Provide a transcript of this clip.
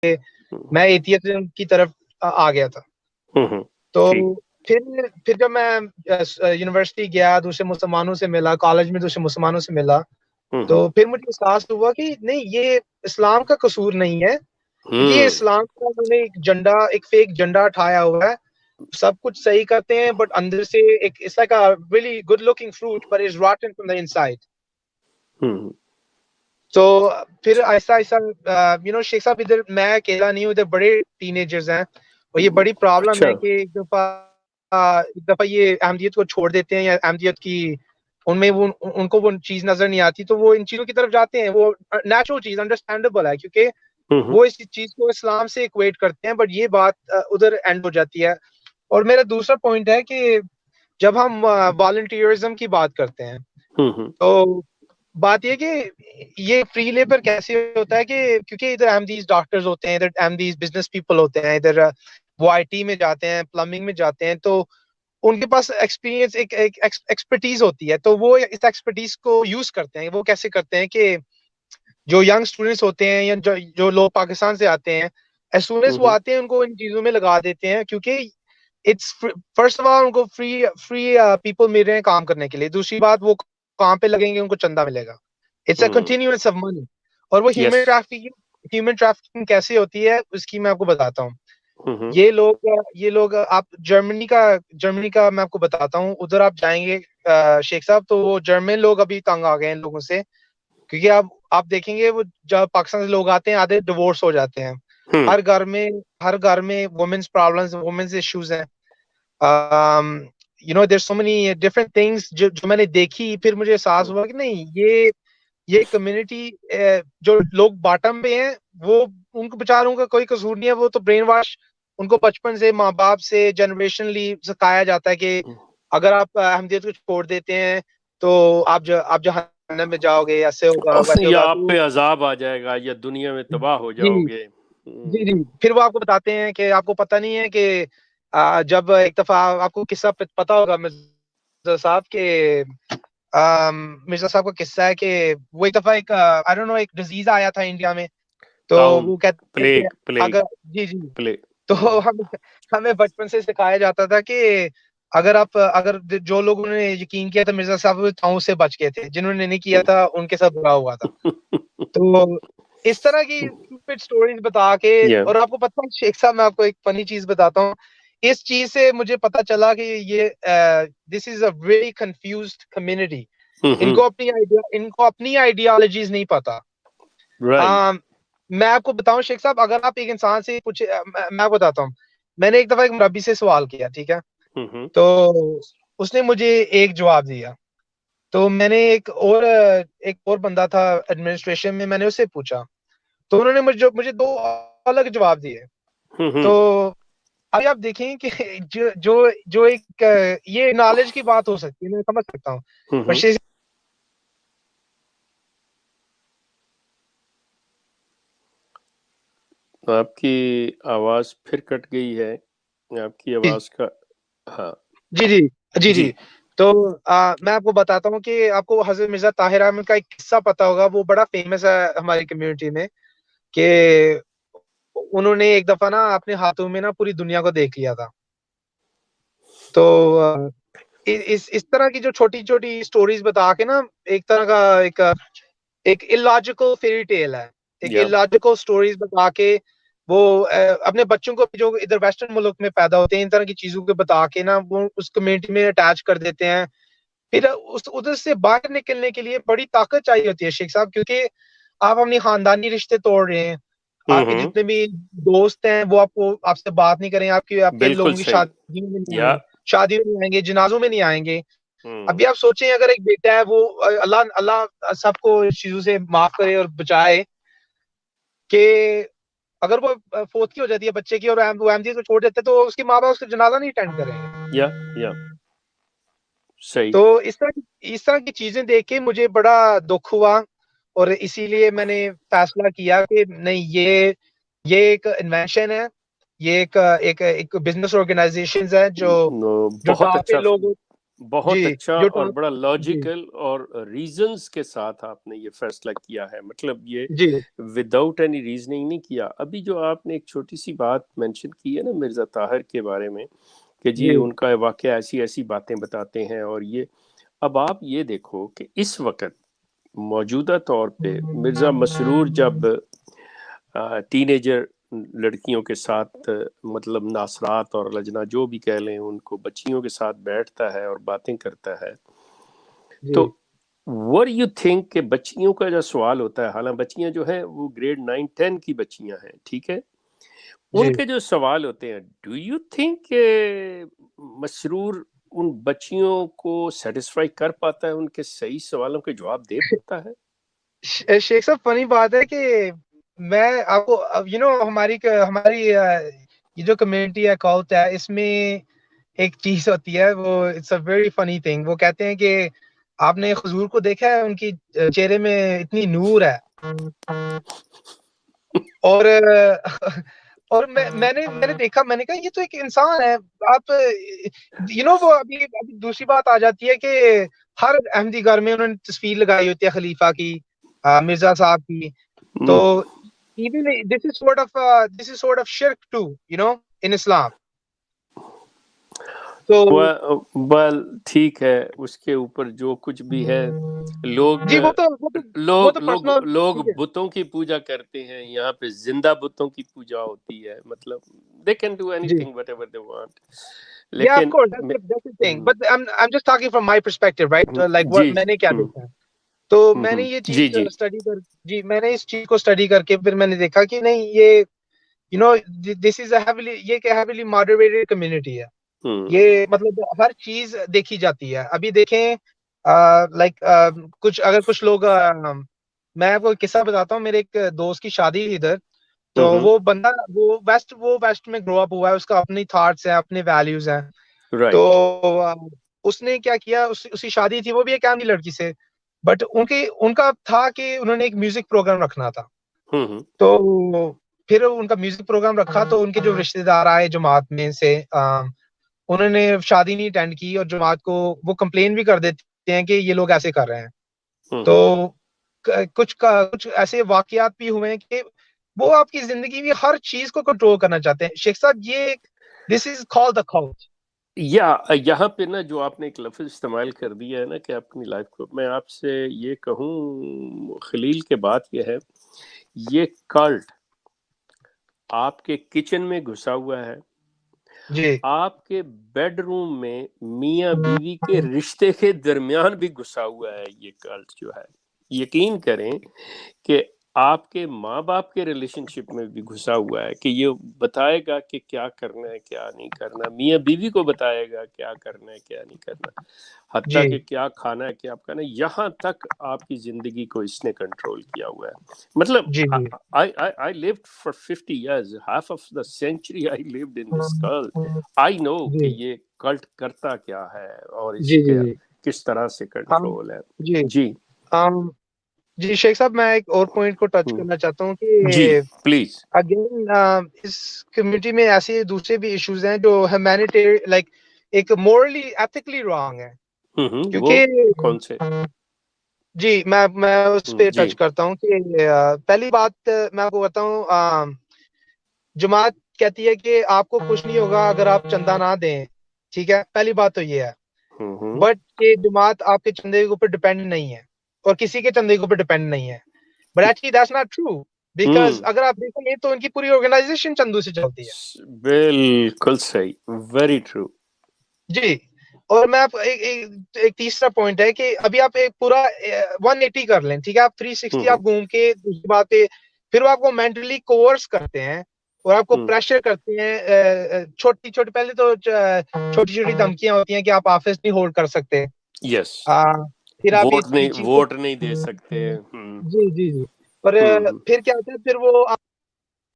मैं एथियज्म की तरफ आ गया था। तो फिर जब मैं यूनिवर्सिटी गया, दूसरे मुसलमानों से मिला, कॉलेज में दूसरे मुसलमानों से मिला, तो फिर मुझे एहसास हुआ कि नहीं, ये इस्लाम का कसूर नहीं है, ये इस्लाम का उन्होंने एक फेक झंडा उठाया हुआ है। सब कुछ सही करते हैं बट अंदर से एक it's like a really good looking fruit but is रॉटन from the inside. तो फिर ऐसा ऐसा शेख साहब, इधर मैं अकेला नहीं हूँ, इधर बड़े टीनेजर्स हैं और ये बड़ी प्रॉब्लम है कि एक दफा ये अहमदियत को छोड़ देते हैं या अहमदियत की उनमें वो उनको वो चीज नजर नहीं आती, तो वो इन चीजों की तरफ जाते हैं। वो नेचुरल चीज, अंडरस्टैंडेबल है, क्योंकि वो इस चीज को इस्लाम से इक्वेट करते हैं, बट ये बात उधर एंड हो जाती है। और मेरा दूसरा पॉइंट है कि जब हम वॉलंटियरिज्म की बात करते हैं, तो बात ये कि ये फ्री लेबर कैसे होता है कि क्योंकि इधर अहमदीज डॉक्टर्स होते हैं, इधर अहमदीज बिजनेस पीपल होते हैं, इधर वो आईटी में जाते हैं, प्लम्बिंग में जाते हैं, तो उनके पास एक्सपीरियंस एक एक्सपर्टीज होती है, तो वो इस एक्सपर्टीज को यूज करते हैं। वो कैसे करते हैं कि जो यंग स्टूडेंट्स होते हैं या जो लोग पाकिस्तान से आते हैं, एज सुन एज वो आते हैं उनको इन चीजों में लगा देते हैं, क्योंकि इट्स फर्स्ट ऑफ ऑल उनको फ्री फ्री पीपल मिल रहे हैं काम करने के लिए। दूसरी बात, वो काम पे लगेंगे, उनको चंदा मिलेगा। It's a continuous of money. और वो ह्यूमन ट्रैफिकिंग कैसे होती है उसकी मैं आपको बताता हूँ। ये लोग आप जर्मनी का मैं आपको बताता हूँ। उधर आप जाएंगे शेख साहब, तो वो जर्मन लोग अभी तंग आ गए हैं लोगों से, क्योंकि आप देखेंगे वो जब पाकिस्तान से लोग आते हैं आधे डिवोर्स हो जाते हैं। हर घर में वुमेन्स प्रॉब्लम्स, वुमेन्स इश्यूज हैं। There so many different things जो मैंने देखी, फिर मुझे एहसास हुआ कि नहीं, ये कम्युनिटी जो लोग बॉटम पे हैं, वो उनको बेचारों का कोई कसूर नहीं है। वो तो ब्रेन वॉश उनको बचपन से माँ बाप से जनरेशनली सिखाया जाता है कि अगर आप अहमदियत को छोड़ देते हैं तो आप जहन्नम में जाओगे, ऐसे होगा वैसे या होगा। आप तो पे अजाब आ जाएगा या दुनिया में तबाह हो जी जाओगे। जी जी, फिर वो आपको बताते हैं कि आपको पता नहीं है कि जब एक दफा आपको किस्सा पता होगा मिर्जा साहब के, मिर्जा साहब का किस्सा है कि वो एक दफा एक आई डोंट नो एक डिजीज आया था इंडिया में। तो ताउन, वो कहते हैं कि प्लेग प्लेग अगर जी जी, प्लेग। तो हम हमें बचपन से सिखाया जाता था कि अगर जो लोगों ने यकीन किया था मिर्जा साहब, वो ताऊ से बच गए थे, जिन्होंने नहीं किया था उनके साथ बुरा हुआ था। तो इस तरह की स्टूपिड स्टोरीज बता के, या और आपको पता है शेख साहब, मैं आपको एक फनी चीज बताता हूँ। इस चीज से मुझे पता चला कि ये this is a very confused community. इनको अपनी आइडियोलॉजीज नहीं पता। राइट। अम, मैं आपको बताऊं शेख साहब, अगर आप एक इंसान से पूछे, मैं आपको बताता हूँ। मैंने एक दफा एक मुरब्बी से सवाल किया, ठीक है, तो उसने मुझे एक जवाब दिया। तो मैंने एक और बंदा था एडमिनिस्ट्रेशन में, मैंने उससे पूछा, तो उन्होंने मुझे दो अलग जवाब दिए। तो अभी आप देखें कि जो जो जो एक ये नॉलेज की बात हो सकती है, मैं समझ सकता हूँ, पर शेख आपकी आवाज फिर कट गई है। आपकी आवाज का। हाँ जी जी जी जी। जी। तो मैं आपको बताता हूँ कि आपको हजरत मिर्जा ताहिर अहमद का एक किस्सा पता होगा, वो बड़ा फेमस है हमारी कम्युनिटी में, कि उन्होंने एक दफा ना अपने हाथों में ना पूरी दुनिया को देख लिया था। तो इस तरह की जो छोटी छोटी स्टोरीज बता के ना, एक तरह का एक इलॉजिकल फेरी टेल है, एक या इलॉजिकल स्टोरीज बता के वो अपने बच्चों को जो इधर वेस्टर्न मुल्क में पैदा होते हैं, इन तरह की चीजों को बता के ना वो उस कम्युनिटी में अटैच कर देते हैं। फिर उस उधर से बाहर निकलने के लिए बड़ी ताकत चाहिए होती है शेख साहब, क्योंकि आप अपनी खानदानी रिश्ते तोड़ रहे हैं। आपके जितने भी दोस्त हैं वो आपसे बात नहीं करेंगे, आपके बिल्कुल लोगों की सही। शादियों में नहीं या आएंगे, शादियों में नहीं आएंगे, जनाजों में नहीं आएंगे। अभी आप सोचें, अगर एक बेटा है, वो अल्लाह अल्लाह सबको इस चीजों से माफ करे और बचाए, कि अगर वो फोत की हो जाती है बच्चे की और वो अहमदियत को छोड़ देते, तो उसके माँ बाप उसका जनाजा नहीं अटेंड करेंगे। या सही। तो इस तरह की चीजें देख के मुझे बड़ा दुख हुआ, और इसीलिए मैंने फैसला किया कि नहीं, ये एक इन्वेंशन है, ये एक बिजनेस ऑर्गेनाइजेशन है जो जो बहुत टॉप पे अच्छा। लोग। बहुत जी अच्छा जो और बड़ा जी लॉजिकल और रीजंस के साथ आपने ये फैसला किया है, मतलब ये जी विदाउट एनी रीजनिंग नहीं किया। अभी जो आपने एक छोटी सी बात मेंशन की है ना मिर्ज़ा ताहिर के बारे में, कि जी जी उनका वाकया ऐसी ऐसी बातें बताते हैं और ये, अब आप ये देखो कि इस वक्त मौजूदा तौर पे मिर्ज़ा मसरूर जब टीनेजर लड़कियों के साथ मतलब नासरात और लजना जो भी कह लें, उनको बच्चियों के साथ बैठता है और बातें करता है, तो जी व्हाट यू थिंक कि बच्चियों का जो सवाल होता है, हालांकि बच्चियां जो हैं वो ग्रेड 9-10 की बच्चियां हैं, ठीक है, जी उनके जो सवाल होते हैं, डू यू थिंक मसरूर उन बच्चियों को सेटिस्फाई कर पाता है, उनके सही सवालों के जवाब दे पाता है? शेख साहब फनी बात है कि मैं आपको अब हमारी ये जो कम्युनिटी है कॉल्ट है, इसमें एक चीज होती है, वो it's a very funny thing. वो कहते हैं कि आपने हुजूर को देखा है, उनकी चेहरे में इतनी नूर है। और और मैंने मैंने देखा, मैंने कहा ये तो एक इंसान है। आप वो अभी अभी दूसरी बात आ जाती है कि हर अहमदी घर में उन्होंने तस्वीर लगाई होती है खलीफा की, मिर्जा साहब की। तो हम्म, even this is sort of shirk too, in Islam. तो वेल ठीक है, उसके ऊपर जो कुछ भी है, लोग जी वो तो लोग लोग पर्सनल लोग ठीक है। बुतों की पूजा करते हैं, यहाँ पे जिंदा बुतों की पूजा होती है, मतलब दे कैन डू जी anything whatever they want, yeah of लेकिन course that's the thing, but I'm just talking from my perspective, right? Like जी, what मैंने क्या देखा है। तो मैंने ये जी चीज जी, स्टडी कर जी मैंने इस चीज को स्टडी करके फिर मैंने देखा कि नहीं, ये दिस इज अ हेवीली ये एक हेवीली मॉडरेटेड कम्युनिटी है। ये मतलब हर चीज देखी जाती है। अभी देखें लाइक कुछ लोग मैं आपको एक किस्सा बताता हूँ। मेरे एक दोस्त की शादी थी इधर। तो वो वेस्ट में ग्रो अप हुआ है, उसका अपनी थॉट्स हैं, अपने वैल्यूज हैं। तो राइट, अ, उसने क्या किया, उसकी शादी थी, वो भी एक अहमदी लड़की से। बट उनका था कि उन्होंने एक म्यूजिक प्रोग्राम रखना था। तो फिर उनका म्यूजिक प्रोग्राम रखा, तो उनके जो रिश्तेदार आए जमात में से, उन्होंने शादी नहीं अटेंड की, और जमात को वो कंप्लेन भी कर देते हैं कि ये लोग ऐसे कर रहे हैं। तो कुछ ऐसे वाकयात भी हुए हैं कि वो आपकी जिंदगी में हर चीज को कंट्रोल करना चाहते हैं। शेख साहब, ये this is called the cult. या यहाँ पे ना जो आपने एक लफ्ज़ इस्तेमाल कर दिया है ना कि अपनी लाइफ को, मैं आपसे ये कहूँ खलील के बात ये है, ये कल्ट आपके किचन में घुसा हुआ है, जी आपके बेडरूम में मियाँ बीवी के रिश्ते के दरमियान भी घुसा हुआ है ये कल्ट जो है। यकीन करें कि आपके माँ बाप के रिलेशनशिप में भी घुसा हुआ है, कि ये बताएगा कि क्या करना है क्या नहीं करना, मियाँ बीवी को बताएगा क्या करना है क्या नहीं करना, हत्ता जी कि क्या खाना है क्या खाना है, यहाँ तक आपकी जिंदगी को इसने कंट्रोल किया हुआ है। मतलब जी जी I lived for 50 years, half of the century I lived in this cult. I know कि जी ये कल्ट करता क्या है और जी जी इसके जी किस तरह से हम कंट्रोल है। जी जी, हम जी शेख साहब, मैं एक और पॉइंट को टच हम्म, करना चाहता हूँ जी कि प्लीज, अगेन इस कम्युनिटी में ऐसे दूसरे भी इश्यूज हैं जो ह्यूमैनिटेरियन, लाइक एक मोरली एथिकली रॉन्ग है। वो क्योंकि कौन से, जी मैं उस पे जी, टच करता हूँ कि पहली बात मैं आपको बताऊँ, जमात कहती है कि आपको कुछ नहीं होगा अगर आप चंदा ना दें। ठीक है, पहली बात तो ये है। हम्म, बट ये जमात आपके चंदे के ऊपर डिपेंड नहीं है, और किसी के चंदे के ऊपर डिपेंड नहीं है। But actually that's not true, because hmm, अगर आप देखेंगे तो उनकी पूरी ऑर्गेनाइजेशन चंदू से चलती है। बिल्कुल सही, वेरी ट्रू, जी। और मैं आप एक तीसरा पॉइंट है कि अभी आप एक पूरा 180 कर लें, ठीक है, आप 360 आप घूम के दूसरी बात पे, फिर वो आपको मेंटली कोर्स करते हैं और आपको प्रेशर करते हैं। छोटी छोटी पहले तो छोटी छोटी धमकियां होती हैं कि आप ऑफिस नहीं होल्ड कर सकते। यस, आ, फिर आप ये चीज को वोट नहीं दे सकते, जी जी जी। और हम्म, फिर क्या होता है, फिर वो